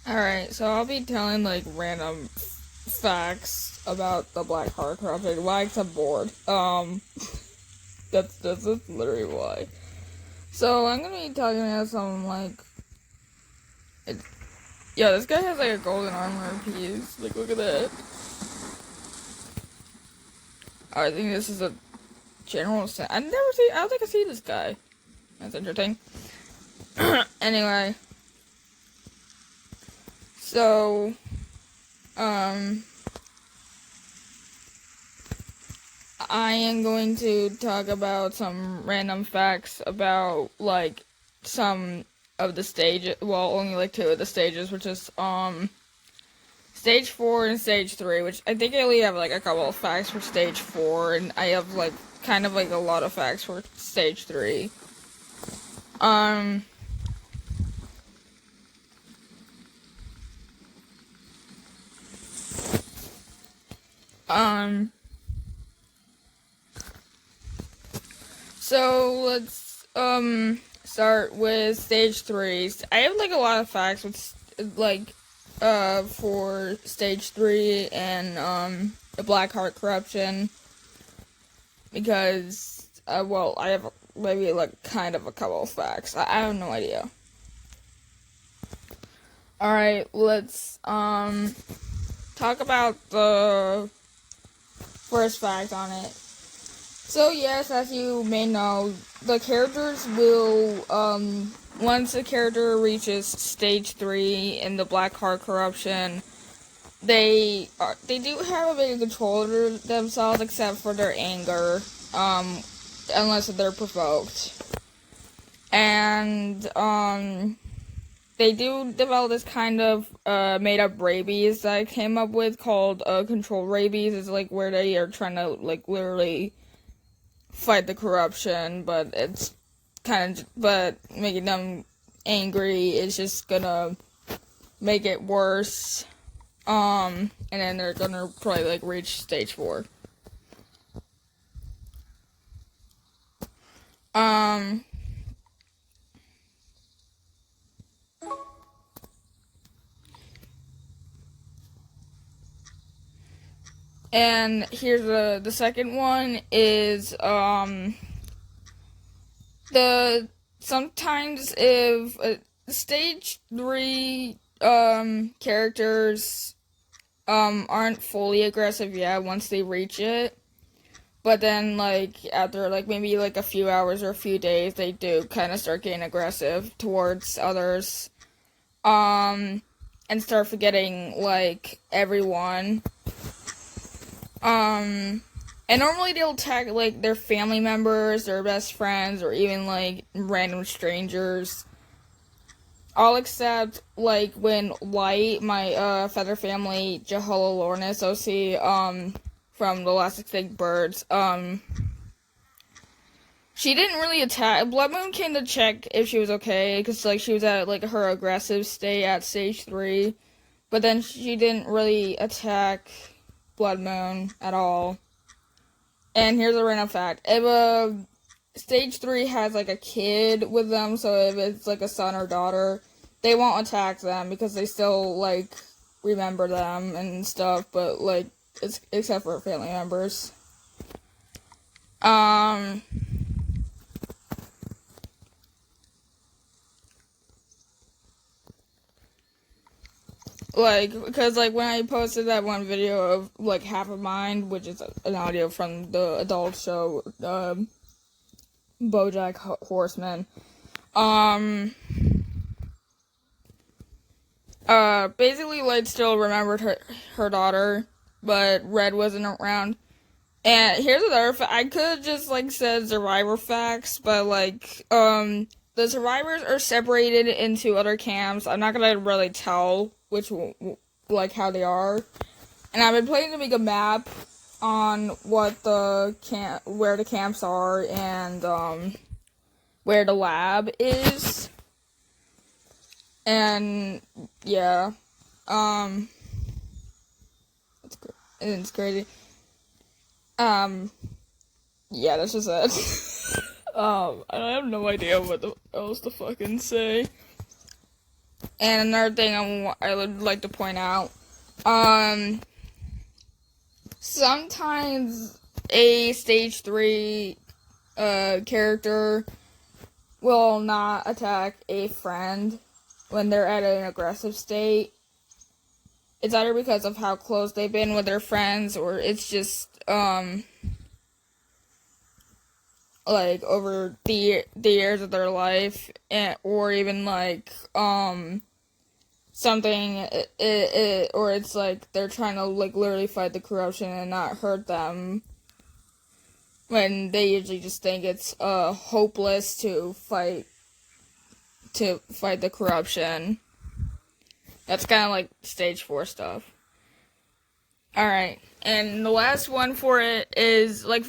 Alright, so I'll be telling like random facts about the Black Heart Corrupted. Why? 'Cause I'm bored. That's literally why. So I'm gonna be talking about some like, it, yeah, this guy has like a golden armor piece. Like, look at that. I think this is a general. I don't think I see this guy. That's interesting. Anyway, so um. I am going to talk about some random facts about like some of the stages. Well, only like two of the stages, which is stage 4 and stage 3. Which I think I only have like a couple of facts for stage 4, and I have like kind of like a lot of facts for stage 3. Um. Um. So let's start with stage 3. I have like a lot of facts with like for stage 3 and the Black Heart Corruption, because well, I have maybe like kind of a couple of facts. I have no idea. All right, let's talk about the first fact on it. So yes, as you may know, the characters will, once a character reaches stage 3 in the Black Heart Corruption, they do have a bit of control over themselves, except for their anger, unless they're provoked. And, they do develop this kind of, made-up rabies that I came up with called, control rabies. It's like where they are trying to, like, literally fight the corruption, but it's but making them angry is just gonna make it worse. And then they're gonna probably like reach stage 4. Um, and here's the second one is the sometimes if stage 3 characters aren't fully aggressive yet once they reach it, but then like after like maybe like a few hours or a few days, they do kind of start getting aggressive towards others, and start forgetting like everyone, and normally they'll attack like their family members, their best friends, or even like random strangers. All except like when Light, my feather family Jehola Lornis OC, from the Last Extinct Birds, she didn't really attack. Blood Moon came to check if she was okay, because like she was at like her aggressive state at stage 3, but then she didn't really attack Blood Moon at all. And here's a random fact: if stage 3 has like a kid with them, so if it's like a son or daughter, they won't attack them because they still like remember them and stuff. But like it's except for family members. Like, because, like, when I posted that one video of, like, Half a Mind, which is an audio from the adult show, BoJack Horseman, basically, Light still remembered her daughter, but Red wasn't around. And here's another I could just, like, said survivor facts, but, like, the survivors are separated into other camps. I'm not gonna really tell which, like, how they are. And I've been planning to make a map on what where the camps are, and, where the lab is. And, yeah. It's crazy. Yeah, that's just it. I have no idea what else to fucking say. And another thing I would like to point out, sometimes a stage 3 character will not attack a friend when they're at an aggressive state. It's either because of how close they've been with their friends, or it's just, like, over the years of their life, or even, like, something, or it's like they're trying to, like, literally fight the corruption and not hurt them, when they usually just think it's, hopeless to fight the corruption. That's kind of like stage 4 stuff. Alright, and the last one for it is, like,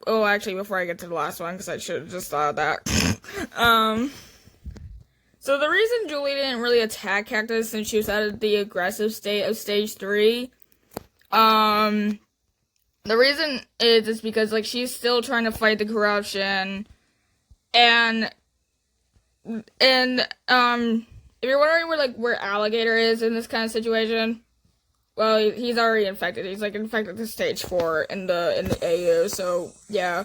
actually, before I get to the last one, because I should have just thought of that. So the reason Julie didn't really attack Cactus since she was out of the aggressive state of stage 3, the reason is because, like, she's still trying to fight the corruption, and if you're wondering where Alligator is in this kind of situation, well, he's already infected. He's, like, infected to stage 4 in the AU, so, yeah.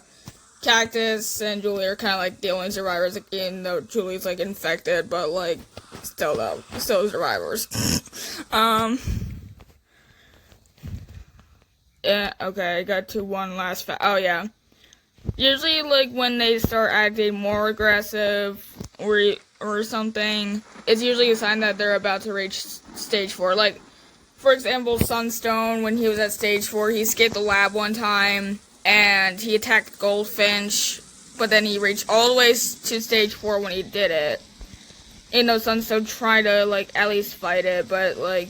Cactus and Julie are kind of, like, the only survivors, even though Julie's, like, infected, but, like, still survivors. Yeah, okay, I got to one last fact. Oh, yeah. Usually, like, when they start acting more aggressive or something, it's usually a sign that they're about to reach stage 4. Like, for example, Sunstone, when he was at stage 4, he escaped the lab one time, and he attacked Goldfinch, but then he reached all the way to stage 4 when he did it. You know, Sunstone tried to, like, at least fight it, but, like,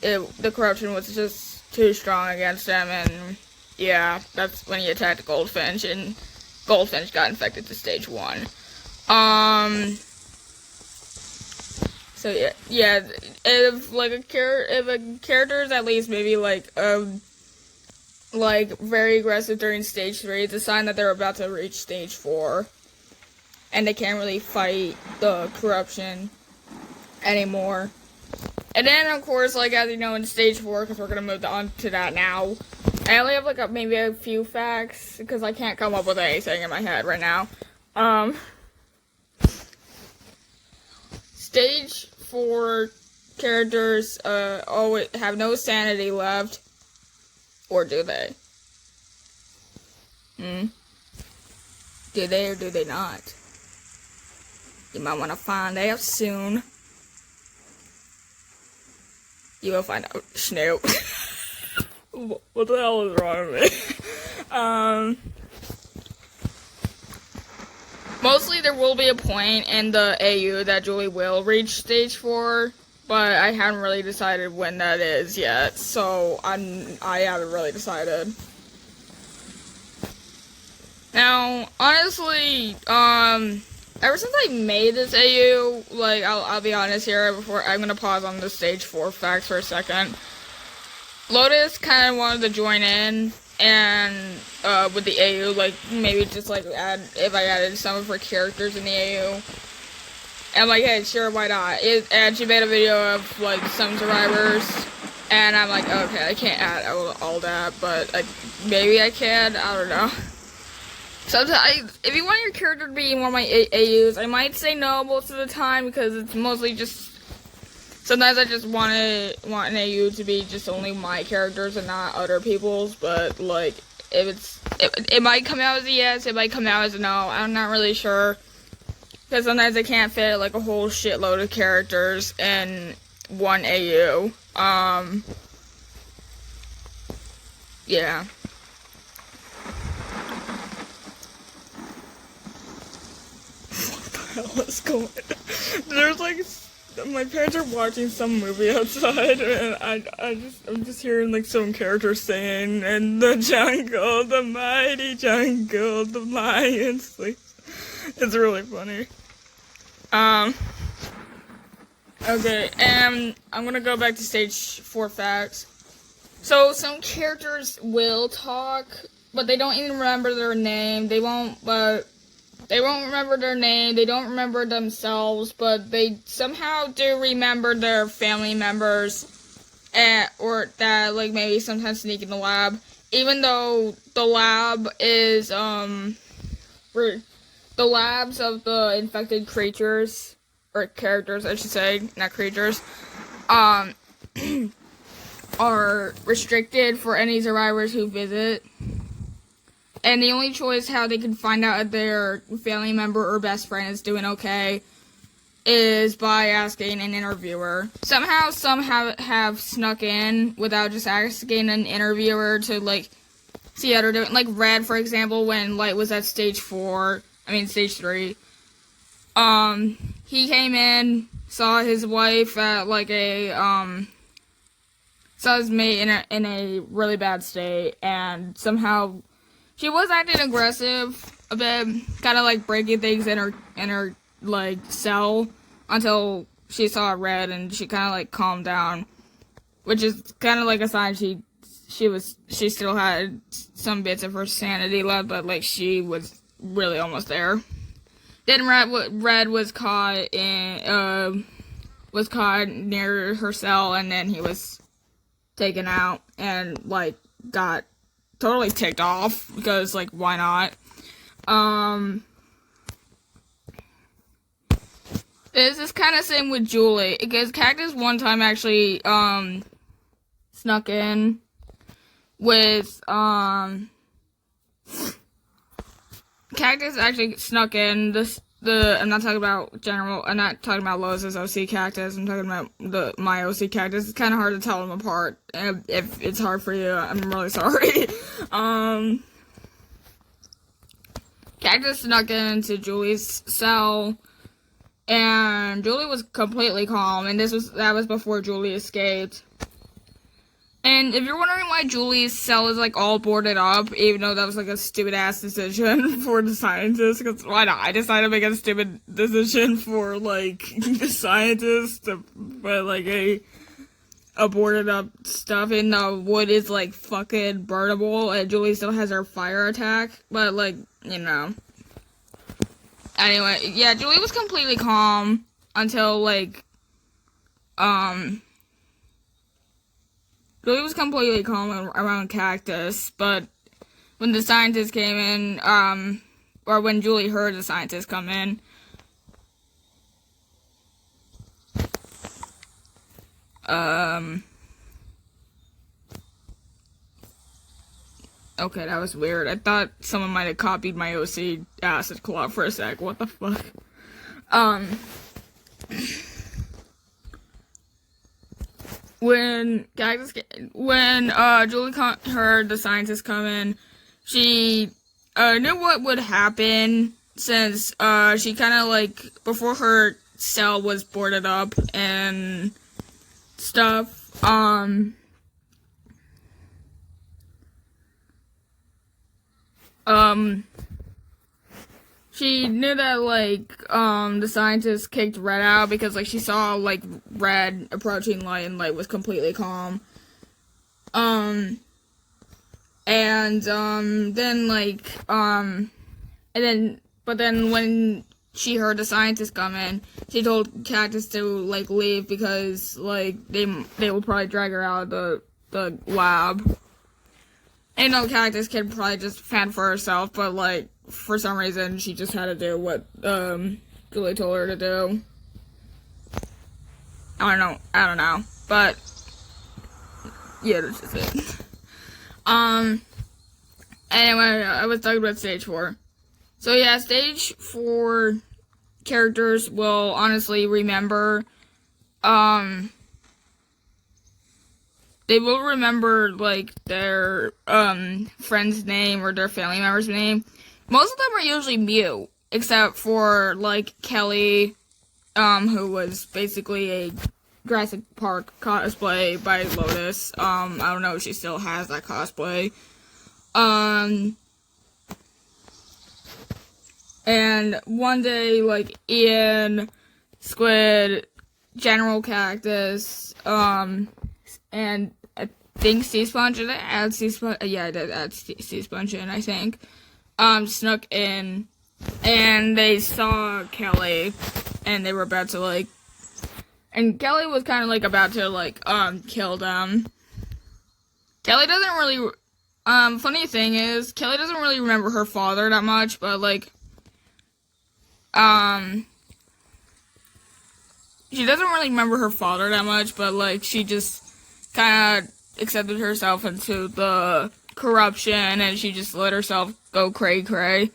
the corruption was just too strong against him, and yeah, that's when he attacked Goldfinch, and Goldfinch got infected to stage 1. So yeah, if a character is at least maybe like very aggressive during stage 3, it's a sign that they're about to reach stage 4, and they can't really fight the corruption anymore. And then, of course, like, as you know, in stage 4, because we're gonna move on to that now, I only have, like, maybe a few facts, because I can't come up with anything in my head right now. Stage 4 characters, always have no sanity left. Or do they? Do they or do they not? You might want to find out soon. You will find out. Snoop. What the hell is wrong with me? Mostly there will be a point in the AU that Julie will reach stage 4, but I haven't really decided when that is yet, so I haven't really decided. Now, honestly, ever since I made this AU, like, I'll be honest here, before I'm gonna pause on the stage 4 facts for a second. Lotus kind of wanted to join in, and, with the AU, like, maybe just, like, if I added some of her characters in the AU. And I'm like, hey, sure, why not? And she made a video of, like, some survivors, and I'm like, okay, I can't add all that, but maybe I can, I don't know. Sometimes, if you want your character to be in one of my AUs, I might say no most of the time, because it's mostly just, sometimes I just want an AU to be just only my characters and not other people's, but, like, it might come out as a yes, it might come out as a no, I'm not really sure, because sometimes I can't fit, like, a whole shitload of characters in one AU, yeah. What's going on? There's, like, my parents are watching some movie outside, and I'm just hearing, like, some characters saying, "In the jungle, the mighty jungle, the lion sleeps." It's really funny. Okay, and I'm gonna go back to stage 4 facts. So, some characters will talk, but they don't even remember their name. They won't they won't remember their name, they don't remember themselves, but they somehow do remember their family members, or that, like, maybe sometimes sneak in the lab, even though the lab is, the labs of the infected creatures, or characters, I should say, not creatures, are restricted for any survivors who visit. And the only choice how they can find out if their family member or best friend is doing okay is by asking an interviewer. Somehow some have snuck in without just asking an interviewer to, like, see how they're doing. Like Red, for example, when Light was at stage 3. He came in, saw his wife at, like, saw his mate in a really bad state, and somehow she was acting aggressive a bit, kind of like breaking things in her like cell until she saw Red, and she kind of like calmed down, which is kind of like a sign she still had some bits of her sanity left, but like she was really almost there. Then Red was caught near her cell, and then he was taken out and like got totally ticked off because, like, why not? This is kind of same with Julie, because Cactus one time actually snuck in with Cactus actually snuck in I'm not talking about Lois's OC Cactus, I'm talking about my OC Cactus. It's kind of hard to tell them apart. If it's hard for you, I'm really sorry. Cactus snuck into Julie's cell, and Julie was completely calm, and that was before Julie escaped. And if you're wondering why Julie's cell is, like, all boarded up, even though that was, like, a stupid-ass decision for the scientists, because why not? I decided to make a stupid decision for, like, the scientists to put, like, a boarded up stuff in the wood is, like, fucking burnable, and Julie still has her fire attack, but, like, you know. Anyway, yeah, Julie was completely calm until, like, Julie was completely calm around Cactus, but when the scientists came in, or when Julie heard the scientists come in, okay, that was weird. I thought someone might have copied my OC acid claw for a sec. What the fuck? When Julie heard the scientists come in, she knew what would happen, since she kind of, like, before her cell was boarded up and stuff, she knew that, like, the scientists kicked Red out because, like, she saw, like, Red approaching Light, and Light was completely calm. Then, but then when she heard the scientists come in, she told Cactus to, like, leave because, like, they will probably drag her out of the lab. And no, Cactus can probably just fend for herself, but, like, for some reason, she just had to do what, Julie told her to do. I don't know, but, yeah, that's just it. Anyway, I was talking about stage 4. So, yeah, stage 4 characters will honestly remember, they will remember, like, their, friend's name or their family member's name. Most of them are usually mute, except for, like, Kelly, who was basically a Jurassic Park cosplay by Lotus. I don't know if she still has that cosplay. And one day, like, Ian, Squid, General Cactus, and I think Sea Sponge, did I add Sea Sponge? Yeah, I did add Sea Sponge in, I think. Snuck in and they saw Kelly, and they were about to like, and Kelly was kind of like about to like kill them. Kelly doesn't really. Funny thing is, Kelly doesn't really remember her father that much, but like, she doesn't really remember her father that much, but like, she just kind of accepted herself into the corruption, and she just let herself go cray cray.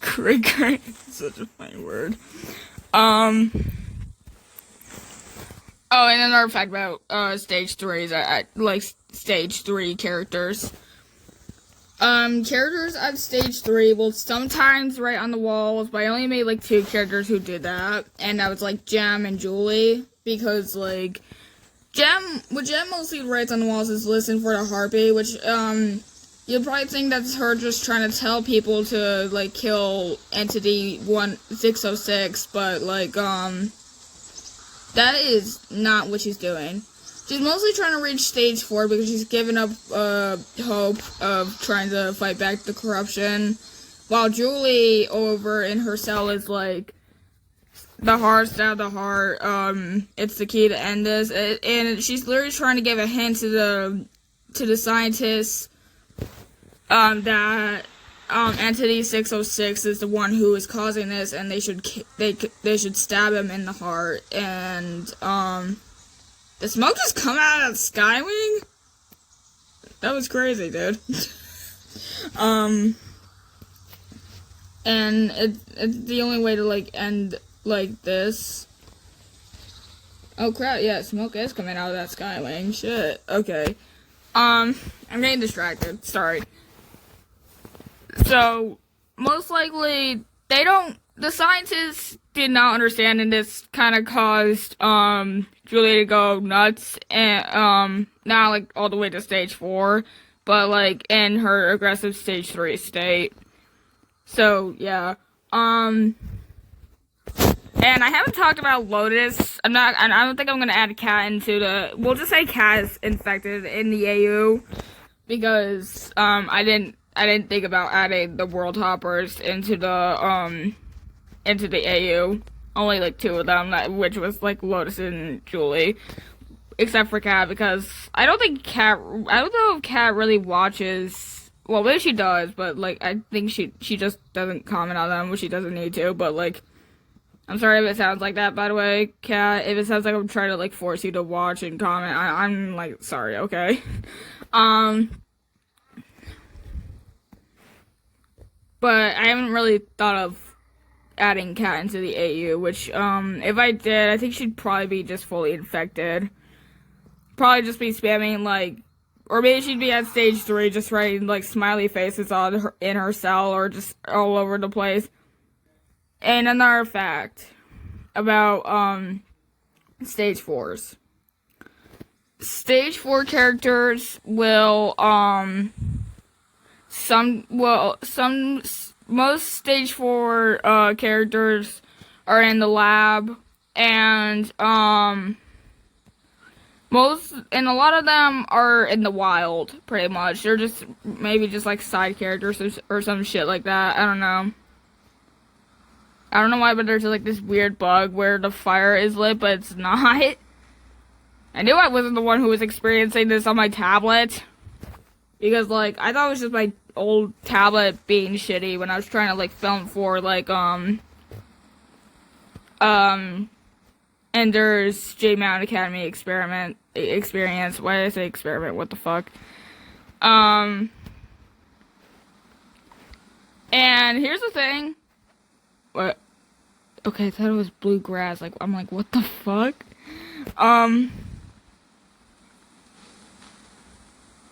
Cray cray. Such a funny word. Oh, and another fact about stage 3 is I like stage 3 characters. Characters at stage 3 will sometimes write on the walls, but I only made like 2 characters who did that, and that was like Jem and Julie, because like what Jem mostly writes on the walls is "listen for the heartbeat," which you'll probably think that's her just trying to tell people to like kill Entity 1606, but like that is not what she's doing. She's mostly trying to reach stage 4 because she's given up hope of trying to fight back the corruption, while Julie over in her cell is like, the heart, stab the heart, it's the key to end this, and she's literally trying to give a hint to the scientists that Entity 606 is the one who is causing this, and they should stab him in the heart. And the smoke just come out of Skywing? That was crazy, dude. And it's the only way to like end like this. Oh crap, yeah, smoke is coming out of that Skywing. Shit. Okay. I'm getting distracted. Sorry. So, most likely, the scientists did not understand, and this kind of caused, Julie to go nuts, and, not, like, all the way to stage 4, but, like, in her aggressive stage 3 state. So, yeah, and I haven't talked about Lotus. I don't think I'm gonna add Cat into we'll just say Cat is infected in the AU, because, I didn't think about adding the World Hoppers into the AU. Only like 2 of them, which was like Lotus and Julie, except for Cat, because I don't know if Cat really watches. Well, maybe she does, but like I think she just doesn't comment on them, which she doesn't need to. But like, I'm sorry if it sounds like that, by the way, Cat. If it sounds like I'm trying to like force you to watch and comment, I'm like sorry, okay. But I haven't really thought of adding Cat into the AU, which, if I did, I think she'd probably be just fully infected. Probably just be spamming, like, or maybe she'd be at stage 3, just writing, like, smiley faces in her cell, or just all over the place. And another fact about, stage 4s. Stage 4 characters will, most stage 4 characters are in the lab, and a lot of them are in the wild, pretty much. They're just maybe just like side characters or some shit like that. I don't know why, but there's like this weird bug where the fire is lit, but it's not. I knew I wasn't the one who was experiencing this on my tablet, because like I thought it was just my old tablet being shitty when I was trying to like film for like Ender's J-Mount Academy experience. Why did I say experiment? What the fuck? And here's the thing. What? Okay, I thought it was bluegrass. Like, I'm like, what the fuck? Oh,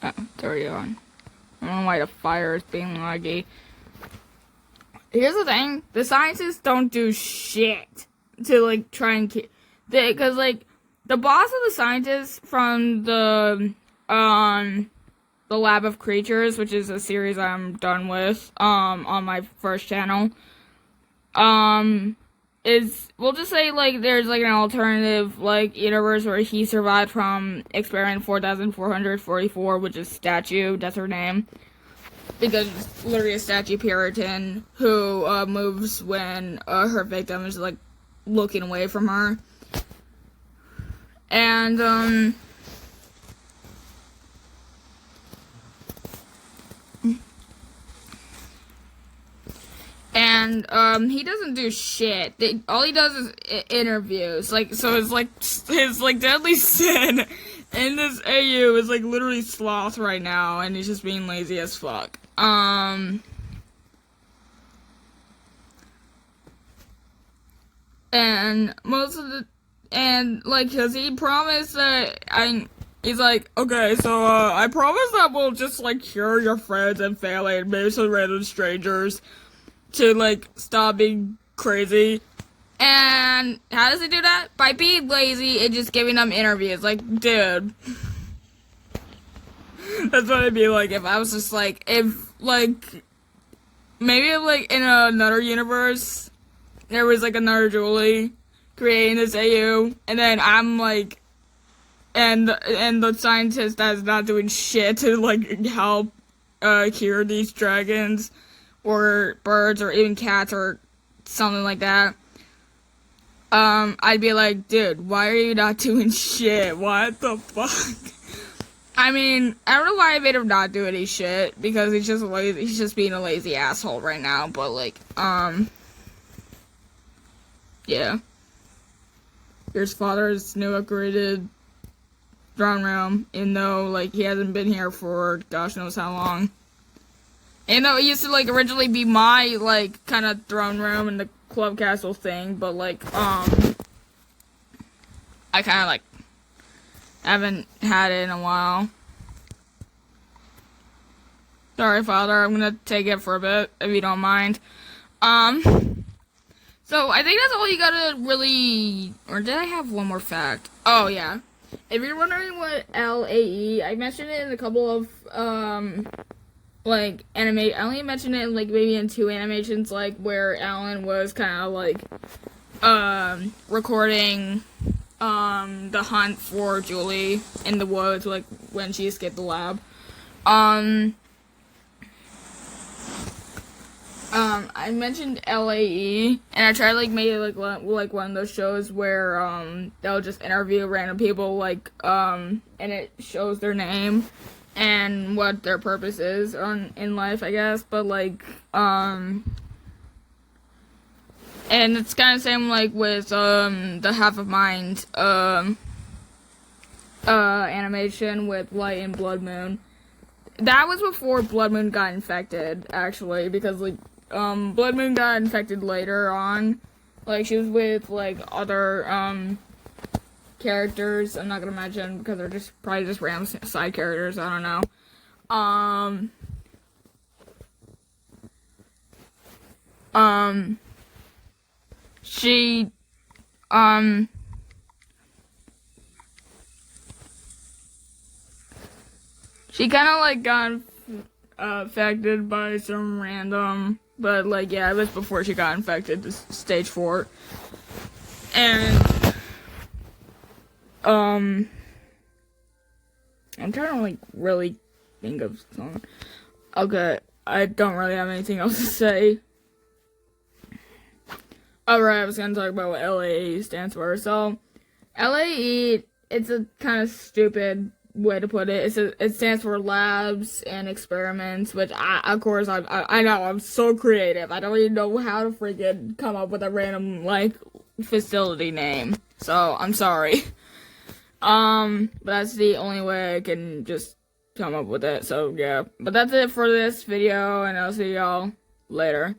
it's already on. I don't know why the fire is being laggy. Here's the thing. The scientists don't do shit to, like, try and keep... Because, like, the boss of the scientists from the Lab of Creatures, which is a series I'm done with, on my first channel, we'll just say, like, there's, like, an alternative, like, universe where he survived from Experiment 4444, which is Statue, that's her name. because it's literally a statue Puritan who moves when her victim is like looking away from her. And he doesn't do shit. All he does is interviews. Like, so it's like his like deadly sin in this AU is like literally sloth right now, and he's just being lazy as fuck. And most of the, and like, cause he promised that he's like, okay, so I promise that we'll just like cure your friends and family and maybe some random strangers to like stop being crazy. And how does he do that? By being lazy and just giving them interviews. Like, dude. That's what it'd be like if I was just like, if like, maybe if like in another universe, there was like another Julie creating this AU, and then I'm like, and the scientist that's not doing shit to like help cure these dragons or birds or even cats or something like that. I'd be like, dude, why are you not doing shit? What the fuck? I mean, I don't know why I made him not do any shit, because he's just lazy, he's just being a lazy asshole right now, but like, yeah. Here's father's new upgraded throne room, even though, like, he hasn't been here for gosh knows how long. And though it used to, like, originally be my, like, kind of throne room and the club castle thing, but, like, I kind of, like, haven't had it in a while. Sorry, Father, I'm gonna take it for a bit, if you don't mind. So, I think that's all you gotta really... Or did I have one more fact? Oh, yeah. If you're wondering what LAE, I mentioned it in a couple of, like, I only mentioned it, like, maybe in 2 animations, like, where Alan was kind of, like, recording, the hunt for Julie in the woods, like, when she escaped the lab. I mentioned LAE, and I tried, like, make it, like one of those shows where, they'll just interview random people, like, and it shows their name and what their purpose is in life, I guess, but, like, and it's kind of the same, like, with, the Half of Mind, animation with Light and Blood Moon. That was before Blood Moon got infected, actually, because, like, Blood Moon got infected later on. Like, she was with, like, other, characters. I'm not gonna mention, because they're just, probably just random side characters, I don't know. She kind of, like, got affected by some random, but, like, yeah, it was before she got infected to stage 4. And, I'm trying to, like, really think of something. Okay, I don't really have anything else to say. Alright, I was gonna talk about what LAE stands for. So, LAE, it's a kind of stupid way to put it. It stands for labs and experiments, which of course, I know, I'm so creative. I don't even know how to freaking come up with a random, like, facility name. So, I'm sorry. But that's the only way I can just come up with it. So, yeah. But that's it for this video, and I'll see y'all later.